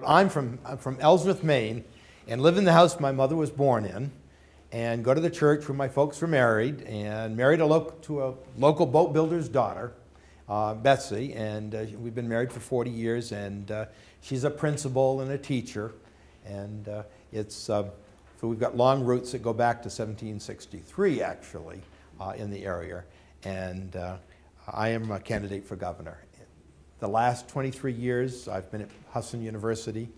I'm from Ellsworth, Maine, and live in the house my mother was born in, and go to the church where my folks were married, and married to a local boat builder's daughter, Betsy, and we've been married for 40 years, and she's a principal and a teacher, and so we've got long roots that go back to 1763, actually, in the area, and I am a candidate for governor. The last 23 years, I've been at Husson University,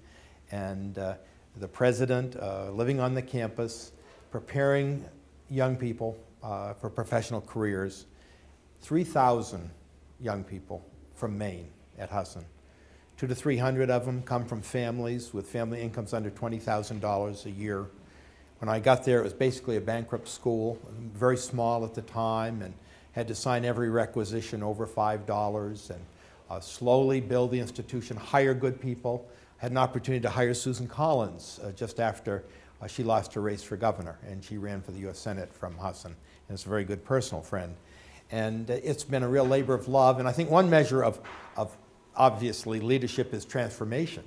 and the president, living on the campus, preparing young people for professional careers. 3,000 young people from Maine at Husson. 200 to 300 of them come from families with family incomes under $20,000 a year. When I got there, it was basically a bankrupt school, very small at the time, and had to sign every requisition over $5, and slowly build the institution, hire good people. Had an opportunity to hire Susan Collins just after she lost her race for governor, and she ran for the U.S. Senate from Husson, and is a very good personal friend. And it's been a real labor of love, and I think one measure of obviously leadership is transformation.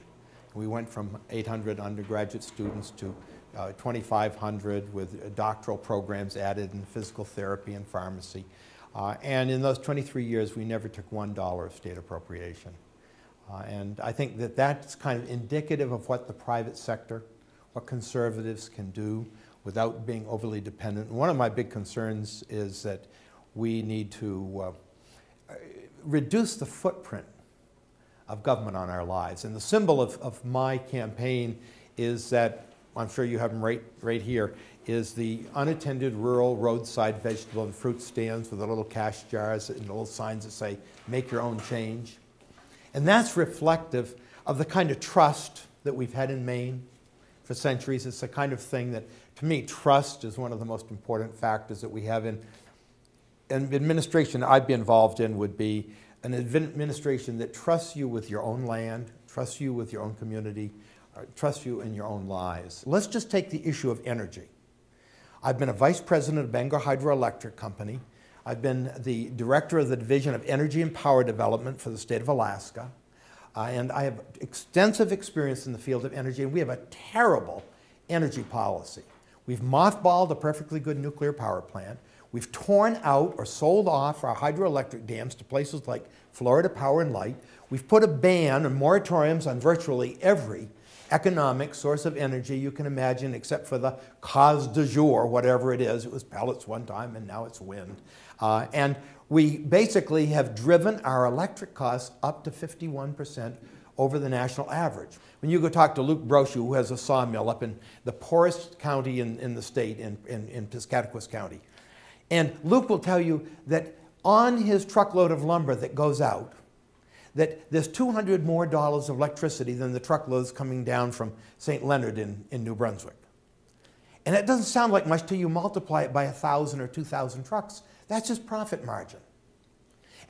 We went from 800 undergraduate students to 2,500 with doctoral programs added in physical therapy and pharmacy. And in those 23 years, we never took $1 of state appropriation. And I think that that's kind of indicative of what the private sector, what conservatives can do without being overly dependent. One of my big concerns is that we need to reduce the footprint of government on our lives. And the symbol of my campaign is that, I'm sure you have them right here, is the unattended rural roadside vegetable and fruit stands with the little cash jars and little signs that say, make your own change. And that's reflective of the kind of trust that we've had in Maine for centuries. It's the kind of thing that, to me, trust is one of the most important factors that we have in an administration I'd be involved in would be an administration that trusts you with your own land, trusts you with your own community, trusts you in your own lives. Let's just take the issue of energy. I've been a vice president of Bangor Hydroelectric Company. I've been the director of the Division of Energy and Power Development for the state of Alaska. And I have extensive experience in the field of energy, and we have a terrible energy policy. We've mothballed a perfectly good nuclear power plant. We've torn out or sold off our hydroelectric dams to places like Florida Power and Light. We've put a ban and moratoriums on virtually every economic source of energy you can imagine, except for the cause du jour, whatever it is. It was pellets one time, and now it's wind. And we basically have driven our electric costs up to 51% over the national average. When you go talk to Luke Brochu, who has a sawmill up in the poorest county in the state, in Piscataquis County, and Luke will tell you that on his truckload of lumber that goes out, that there's $200 more of electricity than the truckloads coming down from St. Leonard in New Brunswick. And it doesn't sound like much till you multiply it by 1,000 or 2,000 trucks. That's his profit margin.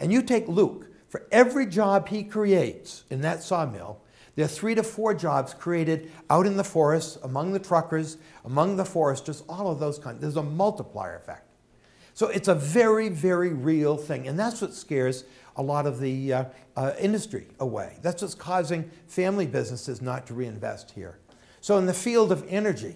And you take Luke, for every job he creates in that sawmill, there are 3 to 4 jobs created out in the forests, among the truckers, among the foresters, all of those kinds. There's a multiplier effect. So it's a very, very real thing. And that's what scares a lot of the industry away. That's what's causing family businesses not to reinvest here. So in the field of energy,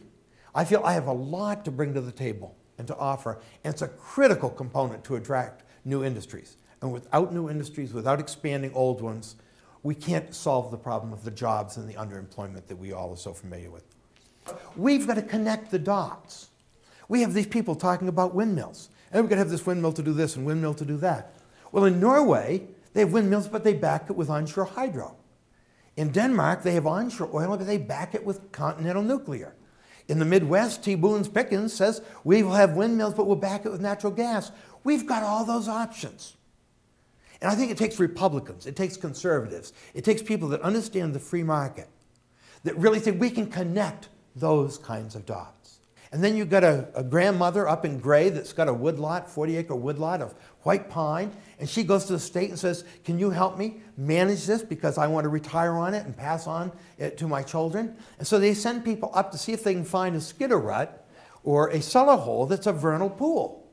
I feel I have a lot to bring to the table and to offer, and it's a critical component to attract new industries. And without new industries, without expanding old ones, we can't solve the problem of the jobs and the underemployment that we all are so familiar with. We've got to connect the dots. We have these people talking about windmills, and we've got to have this windmill to do this and windmill to do that. Well, in Norway, they have windmills, but they back it with onshore hydro. In Denmark, they have onshore oil, but they back it with continental nuclear. In the Midwest, T. Boone Pickens says, we will have windmills, but we'll back it with natural gas. We've got all those options. And I think it takes Republicans, it takes conservatives, it takes people that understand the free market, that really think we can connect those kinds of dots. And then you've got a grandmother up in Gray that's got a woodlot, 40-acre woodlot of white pine, and she goes to the state and says, can you help me manage this because I want to retire on it and pass on it to my children? And so they send people up to see if they can find a skidder rut or a cellar hole that's a vernal pool.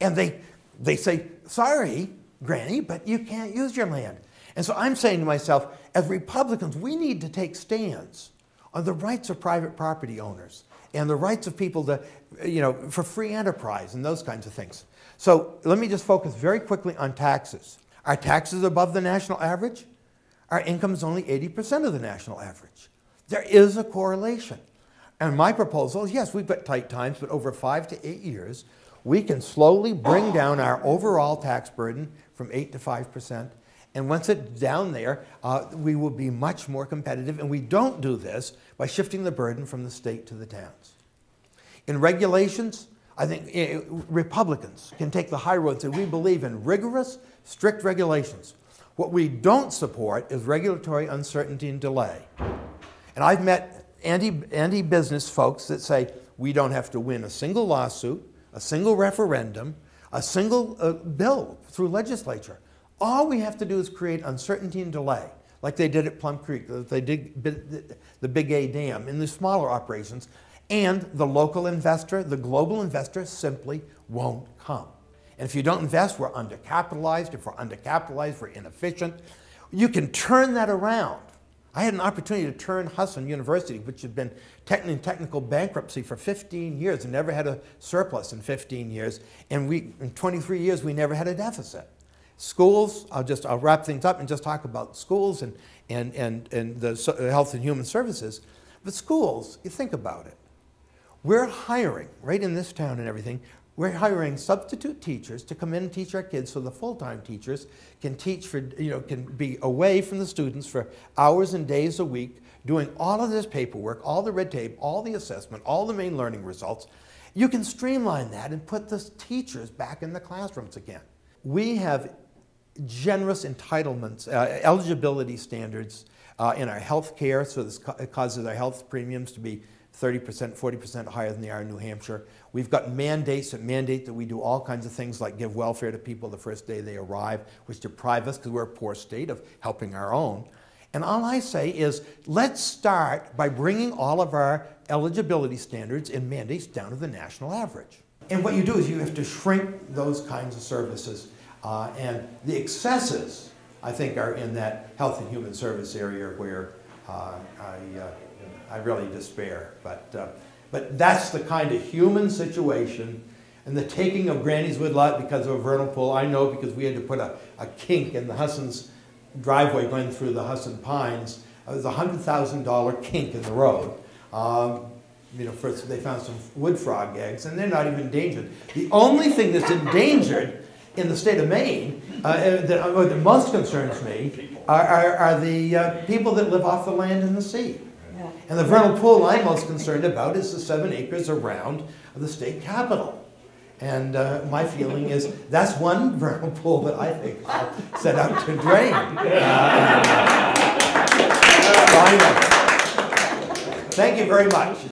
And they say, sorry, Granny, but you can't use your land. And so I'm saying to myself, as Republicans, we need to take stands on the rights of private property owners and the rights of people to, for free enterprise and those kinds of things. So let me just focus very quickly on taxes. Are taxes above the national average? Our income is only 80% of the national average. There is a correlation. And my proposal is, yes, we've got tight times, but over 5 to 8 years, we can slowly bring down our overall tax burden from 8 to 5%. And once it's down there, we will be much more competitive. And we don't do this by shifting the burden from the state to the towns. In regulations, I think Republicans can take the high road and say we believe in rigorous, strict regulations. What we don't support is regulatory uncertainty and delay. And I've met anti-business folks that say we don't have to win a single lawsuit, a single referendum, a single bill through legislature. All we have to do is create uncertainty and delay, like they did at Plum Creek, they did the Big A Dam, in the smaller operations, and the local investor, the global investor, simply won't come. And if you don't invest, we're undercapitalized. If we're undercapitalized, we're inefficient. You can turn that around. I had an opportunity to turn Husson University, which had been in technical bankruptcy for 15 years and never had a surplus in 15 years. And in 23 years, we never had a deficit. Schools, I'll wrap things up and just talk about schools and the health and human services. But schools, you think about it. We're hiring, right in this town and everything, we're hiring substitute teachers to come in and teach our kids so the full-time teachers can teach can be away from the students for hours and days a week, doing all of this paperwork, all the red tape, all the assessment, all the main learning results. You can streamline that and put the teachers back in the classrooms again. We have generous entitlements, eligibility standards in our health care, so it causes our health premiums to be 30%, 40% higher than they are in New Hampshire. We've got mandates that mandate that we do all kinds of things like give welfare to people the first day they arrive, which deprive us, because we're a poor state, of helping our own. And all I say is, let's start by bringing all of our eligibility standards and mandates down to the national average. And what you do is you have to shrink those kinds of services. And the excesses, I think, are in that health and human service area where I really despair. But that's the kind of human situation. And the taking of Granny's Woodlot because of a vernal pool, I know because we had to put a kink in the Husson's driveway going through the Husson Pines. It was a $100,000 kink in the road. First they found some wood frog eggs, and they're not even endangered. The only thing that's endangered in the state of Maine, that most concerns me, are the people that live off the land and the sea. Yeah. And the vernal pool I'm most concerned about is the 7 acres around the state capitol. And my feeling is that's one vernal pool that I think I'll set out to drain. Thank you very much.